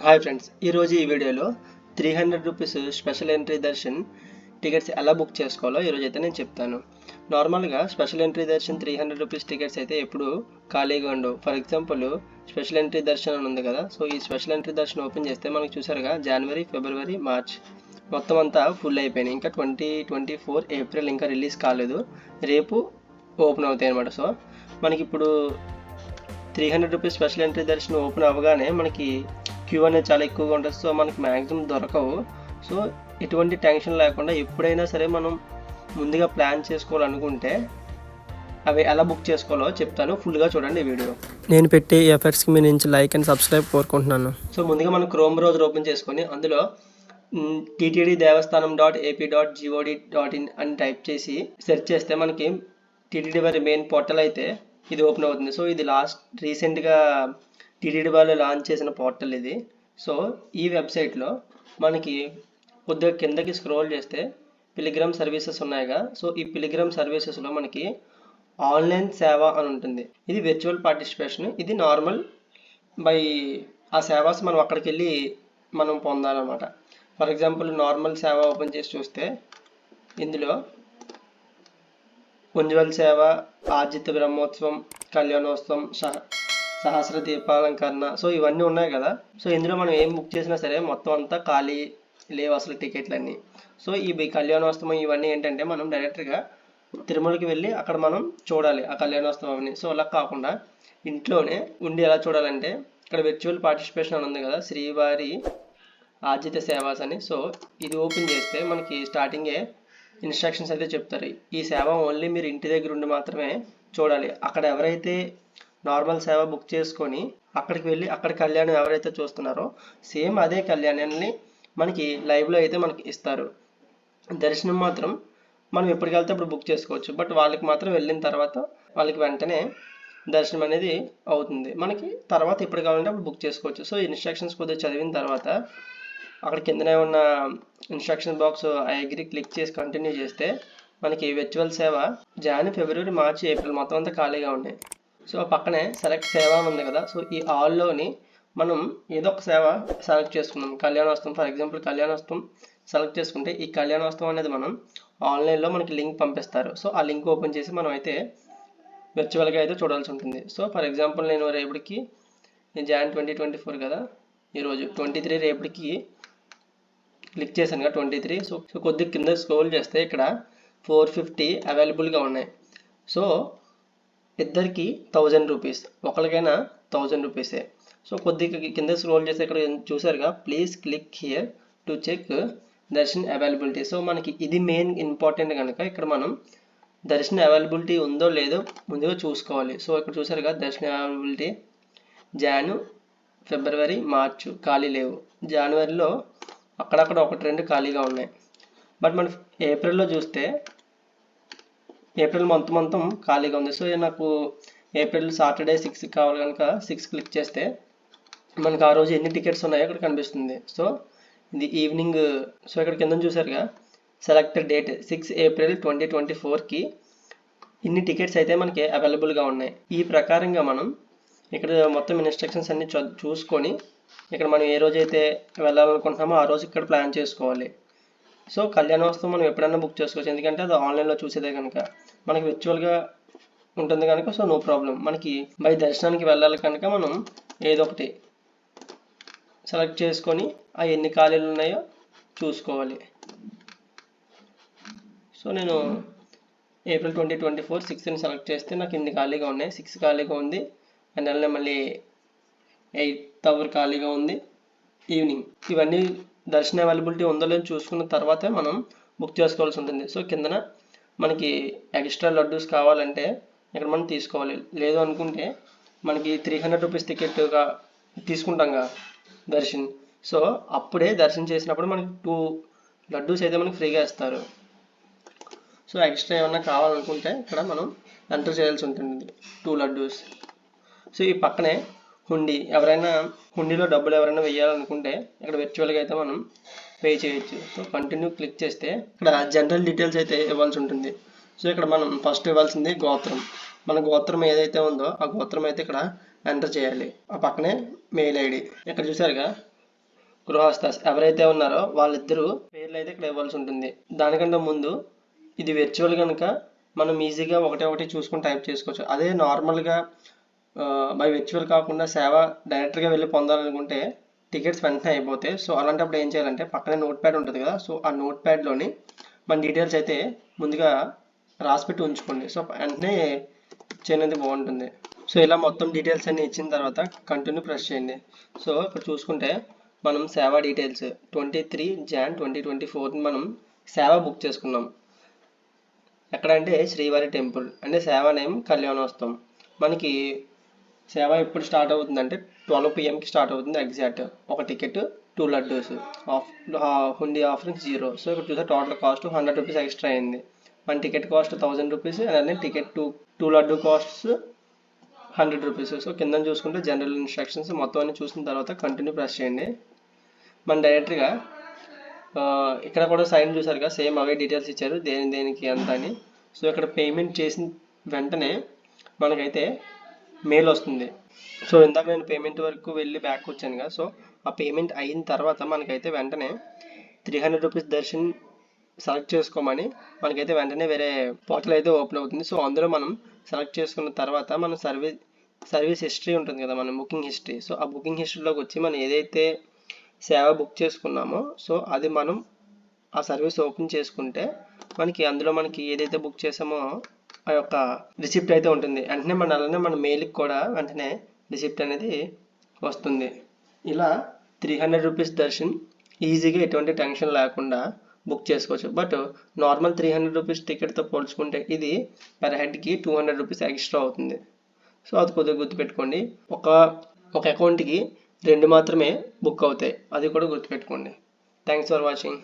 Hi friends, ఈరోజు ఈ వీడియోలో 300 rupees special entry Darshan tickets ఎలా బుక్ చేసుకోవాలో ఈరోజు అయితే నేను చెప్తాను. నార్మల్గా special entry Darshan 300 rupees tickets అయితే ఎప్పుడు ఖాళీగా ఉండవు. For example special entry Darshan అని ఉంది కదా, సో ఈ స్పెషల్ ఎంట్రీ దర్శన్ ఓపెన్ చేస్తే మనకు చూసారుగా జనవరి, ఫిబ్రవరి, మార్చ్ మొత్తం అంతా ఫుల్ అయిపోయినాయి. ఇంకా 2024 ఏప్రిల్ ఇంకా రిలీజ్ కాలేదు, రేపు ఓపెన్ అవుతాయి అనమాట. సో మనకి ఇప్పుడు 300 రూపీస్ స్పెషల్ ఎంట్రీ దర్శనం ఓపెన్ అవ్వగానే మనకి క్యూ అనేది చాలా ఎక్కువగా ఉంటుంది. సో మనకి మ్యాక్సిమం దొరకవు. సో ఎటువంటి టెన్షన్ లేకుండా ఎప్పుడైనా సరే మనం ముందుగా ప్లాన్ చేసుకోవాలనుకుంటే అవి ఎలా బుక్ చేసుకోవాలో చెప్తాను. ఫుల్గా చూడండి ఈ వీడియో. నేను పెట్టే ఎఫర్ట్స్కి మీ నుంచి లైక్ అండ్ సబ్స్క్రైబ్ కోరుకుంటున్నాను. సో ముందుగా మనం క్రోమ్ బ్రౌజర్ ఓపెన్ చేసుకొని అందులో ttddevastanam.ap.gov.in అని టైప్ చేసి సెర్చ్ చేస్తే మనకి టీటీడీ వారి మెయిన్ పోర్టల్ అయితే ఇది ఓపెన్ అవుతుంది. సో ఇది రీసెంట్గా టీటీడీ వాళ్ళు లాంచ్ చేసిన పోర్టల్ ఇది. సో ఈ వెబ్సైట్లో మనకి కొద్దిగా కిందకి స్క్రోల్ చేస్తే పిలిగ్రామ్ సర్వీసెస్ ఉన్నాయిగా. సో ఈ పిలిగ్రామ్ సర్వీసెస్లో మనకి ఆన్లైన్ సేవ అని ఉంటుంది. ఇది విర్చువల్ పార్టిసిపేషన్, ఇది నార్మల్ బై ఆ సేవాస్ మనం అక్కడికి వెళ్ళి మనం పొందాలన్నమాట. ఫర్ ఎగ్జాంపుల్ నార్మల్ సేవ ఓపెన్ చేసి చూస్తే ఇందులో ఉజ్వల్ సేవ, ఆర్జిత బ్రహ్మోత్సవం, కళ్యాణోత్సవం, సహస్ర దీపాలంకరణ, సో ఇవన్నీ ఉన్నాయి కదా. సో ఇందులో మనం ఏం బుక్ చేసినా సరే మొత్తం అంతా ఖాళీ లేవు అసలు టికెట్లన్నీ. సో ఈ కళ్యాణోత్సవం ఇవన్నీ ఏంటంటే మనం డైరెక్ట్గా తిరుమలకి వెళ్ళి అక్కడ మనం చూడాలి ఆ కళ్యాణోత్సవాన్ని. సో అలా కాకుండా ఇంట్లోనే ఉండి ఎలా చూడాలంటే ఇక్కడ విర్చువల్ పార్టిసిపేషన్ అని ఉంది కదా, శ్రీవారి ఆర్జిత సేవాస్ అని. సో ఇది ఓపెన్ చేస్తే మనకి స్టార్టింగే ఇన్స్ట్రక్షన్స్ అయితే చెప్తారు. ఈ సేవ ఓన్లీ మీరు ఇంటి దగ్గర ఉండి మాత్రమే చూడాలి. అక్కడ ఎవరైతే నార్మల్ సేవ బుక్ చేసుకొని అక్కడికి వెళ్ళి అక్కడ కళ్యాణం ఎవరైతే చూస్తున్నారో సేమ్ అదే కళ్యాణాన్ని మనకి లైవ్లో అయితే మనకి ఇస్తారు. దర్శనం మాత్రం మనం ఎప్పటికి వెళ్తే అప్పుడు బుక్ చేసుకోవచ్చు, బట్ వాళ్ళకి మాత్రం వెళ్ళిన తర్వాత వాళ్ళకి వెంటనే దర్శనం అనేది అవుతుంది. మనకి తర్వాత ఎప్పుడు కావాలంటే అప్పుడు బుక్ చేసుకోవచ్చు. సో ఇన్స్ట్రక్షన్స్ కొద్దిగా చదివిన తర్వాత అక్కడ కిందనే ఉన్న instruction box I agree click చేసి కంటిన్యూ చేస్తే మనకి విర్చువల్ సేవ జనవరి, ఫిబ్రవరి, మార్చి, ఏప్రిల్ మొత్తం అంతా ఖాళీగా ఉన్నాయి. సో పక్కనే సెలెక్ట్ సేవ ఉంది కదా, సో ఈ ఆల్లోని మనం ఏదో ఒక సేవ సెలెక్ట్ చేసుకుందాం. కళ్యాణోత్సవం ఫర్ ఎగ్జాంపుల్ కళ్యాణోత్సవం సెలెక్ట్ చేసుకుంటే ఈ కళ్యాణోత్సవం అనేది మనం ఆన్లైన్లో మనకి లింక్ పంపిస్తారు. సో ఆ లింక్ ఓపెన్ చేసి మనం అయితే విర్చువల్గా అయితే చూడాల్సి ఉంటుంది. సో ఫర్ ఎగ్జాంపుల్ నేను రేపటికి జనవరి 2024 కదా, ఈరోజు 23 రేపటికి క్లిక్ చేశాను కదా 23. సో కొద్దిగా కింద స్క్రోల్ చేస్తే ఇక్కడ 450 అవైలబుల్గా ఉన్నాయి. సో ఇద్దరికి 1000 రూపీస్, ఒకరికైనా 1000 రూపీసే. సో కొద్దిగా కింద స్క్రోల్ చేస్తే ఇక్కడ చూసారుగా please click here to check darshan availability. So మనకి ఇది మెయిన్ ఇంపార్టెంట్ కనుక ఇక్కడ మనం దర్శన్ అవైలబిలిటీ ఉందో లేదో ముందుగా చూసుకోవాలి. సో ఇక్కడ చూసారుగా దర్శన్ అవైలబిలిటీ జాను, ఫిబ్రవరి, మార్చు ఖాళీ లేవు. జనవరిలో అక్కడక్కడ 1-2 ఖాళీగా ఉన్నాయి. బట్ మన ఏప్రిల్లో చూస్తే ఏప్రిల్ మొత్తం ఖాళీగా ఉంది. సో నాకు ఏప్రిల్ సాటర్డే 6 కావాలి కనుక 6 క్లిక్ చేస్తే మనకు ఆ రోజు ఎన్ని టికెట్స్ ఉన్నాయో ఇక్కడ కనిపిస్తుంది. సో ఇది ఈవినింగ్. సో ఇక్కడ కింద చూసారుగా సెలెక్టెడ్ డేట్ 6 ఏప్రిల్ 2024కి ఇన్ని టికెట్స్ అయితే మనకి అవైలబుల్గా ఉన్నాయి. ఈ ప్రకారంగా మనం ఇక్కడ మొత్తం ఇన్స్ట్రక్షన్స్ అన్ని చూసుకొని ఇక్కడ మనం ఏ రోజైతే వెళ్ళాలనుకుంటున్నామో ఆ రోజు ఇక్కడ ప్లాన్ చేసుకోవాలి. సో కళ్యాణోత్సవం మనం ఎప్పుడైనా బుక్ చేసుకోవచ్చు, ఎందుకంటే అది ఆన్లైన్లో చూసేదే కనుక మనకి విర్చువల్గా ఉంటుంది కనుక సో నో ప్రాబ్లం. మనకి బై దర్శనానికి వెళ్ళాలి కనుక మనం ఏదో ఒకటి సెలెక్ట్ చేసుకొని ఆ ఎన్ని ఖాళీలు ఉన్నాయో చూసుకోవాలి. సో నేను ఏప్రిల్ 2024 6ని సెలెక్ట్ చేస్తే నాకు ఇన్ని ఖాళీగా ఉన్నాయి. 6 ఖాళీగా ఉంది అండ్ అలానే మళ్ళీ 8th అవర్ ఖాళీగా ఉంది ఈవినింగ్. ఇవన్నీ దర్శన అవైలబిలిటీ ఉందో లేదో చూసుకున్న తర్వాతే మనం బుక్ చేసుకోవాల్సి ఉంటుంది. సో కిందన మనకి ఎక్స్ట్రా లడ్డూస్ కావాలంటే ఇక్కడ మనం తీసుకోవాలి. లేదు అనుకుంటే మనకి 300 రూపీస్ టికెట్గా తీసుకుంటాంగా దర్శన్. సో అప్పుడే దర్శనం చేసినప్పుడు మనకి 2 లడ్డూస్ అయితే మనకి ఫ్రీగా ఇస్తారు. సో ఎక్స్ట్రా ఏమన్నా కావాలనుకుంటే ఇక్కడ మనం ఎంటర్ చేయాల్సి ఉంటుంది 2 లడ్డూస్. సో ఈ పక్కనే హుండీ, ఎవరైనా హుండీలో డబ్బులు ఎవరైనా వేయాలనుకుంటే ఇక్కడ విర్చువల్గా అయితే మనం పే చేయొచ్చు. సో కంటిన్యూ క్లిక్ చేస్తే ఇక్కడ జనరల్ డీటెయిల్స్ అయితే ఇవ్వాల్సి ఉంటుంది. సో ఇక్కడ మనం ఫస్ట్ ఇవ్వాల్సింది గోత్రం. మన గోత్రం ఏదైతే ఉందో ఆ గోత్రం అయితే ఇక్కడ ఎంటర్ చేయాలి. ఆ పక్కనే మెయిల్ ఐడి ఇక్కడ చూసారుగా గృహస్థ ఎవరైతే ఉన్నారో వాళ్ళిద్దరూ పేర్లు అయితే ఇక్కడ ఇవ్వాల్సి ఉంటుంది. దానికంటే ముందు ఇది వర్చువల్ కనుక మనం ఈజీగా ఒకటే ఒకటి చూసుకొని టైప్ చేసుకోవచ్చు. అదే నార్మల్గా బై వర్చువల్ కాకుండా సేవ డైరెక్ట్గా వెళ్ళి పొందాలనుకుంటే టికెట్స్ వెంటనే అయిపోతాయి. సో అలాంటప్పుడు ఏం చేయాలంటే పక్కనే నోట్ ప్యాడ్ ఉంటుంది కదా, సో ఆ నోట్ ప్యాడ్లోని మన డీటెయిల్స్ అయితే ముందుగా రాసిపెట్టి ఉంచుకోండి. సో వెంటనే చేయడానికి బాగుంటుంది. సో ఇలా మొత్తం డీటెయిల్స్ అన్ని ఇచ్చిన తర్వాత కంటిన్యూ ప్రెస్ చేయండి. సో ఇక్కడ చూసుకుంటే మనం సేవ డీటెయిల్స్ 23 Jan 2024 మనం సేవ బుక్ చేసుకున్నాం. ఎక్కడంటే శ్రీవారి టెంపుల్ అంటే సేవ నేమ్ కళ్యాణోత్సవం. మనకి సేవ ఎప్పుడు స్టార్ట్ అవుతుందంటే 12 PM స్టార్ట్ అవుతుంది ఎగ్జాక్ట్. ఒక టికెట్ 2 లడ్డూస్ హుండీ ఆఫరింగ్ 0. సో ఇక్కడ చూస్తే టోటల్ కాస్ట్ 100 రూపీస్ ఎక్స్ట్రా అయింది. మన టికెట్ కాస్ట్ 1000 రూపీస్ అలానే ticket 2 laddu cost 100 rupees. So కింద చూసుకుంటే జనరల్ ఇన్స్ట్రక్షన్స్ మొత్తం అన్ని చూసిన తర్వాత కంటిన్యూ ప్రెస్ చేయండి. మన డైరెక్ట్గా ఇక్కడ కూడా సైన్ చూసారుగా, సేమ్ అవే డీటెయిల్స్ ఇచ్చారు దేనికి ఎంత అని. సో ఇక్కడ పేమెంట్ చేసిన వెంటనే మనకైతే మెయిల్ వస్తుంది. సో ఇందాక నేను పేమెంట్ వరకు వెళ్ళి బ్యాక్ వచ్చాను కదా, సో ఆ పేమెంట్ అయిన తర్వాత మనకైతే వెంటనే 300 రూపీస్ దర్శన్ సెలెక్ట్ చేసుకోమని మనకైతే వెంటనే వేరే పోర్టల్ అయితే ఓపెన్ అవుతుంది. సో అందులో మనం సెలెక్ట్ చేసుకున్న తర్వాత మన సర్వీస్ హిస్టరీ ఉంటుంది కదా, మన బుకింగ్ హిస్టరీ. సో ఆ బుకింగ్ హిస్టరీలోకి వచ్చి మనం ఏదైతే సేవ బుక్ చేసుకున్నామో సో అది మనం ఆ సర్వీస్ ఓపెన్ చేసుకుంటే మనకి అందులో మనకి ఏదైతే బుక్ చేసామో ఆ యొక్క రిసిప్ట్ అయితే ఉంటుంది. వెంటనే అలానే మన మెయిల్కి కూడా వెంటనే రిసిప్ట్ అనేది వస్తుంది. ఇలా 300 రూపీస్ దర్శన్ ఈజీగా ఎటువంటి టెన్షన్ లేకుండా బుక్ చేసుకోవచ్చు. బట్ నార్మల్ 300 రూపీస్ టికెట్తో పోల్చుకుంటే ఇది పర్ హెడ్కి 200 రూపీస్ ఎక్స్ట్రా అవుతుంది. సో అది కొద్దిగా గుర్తుపెట్టుకోండి. ఒక అకౌంట్కి 2 మాత్రమే బుక్ అవుతాయి, అది కూడా గుర్తుపెట్టుకోండి. Thanks for watching.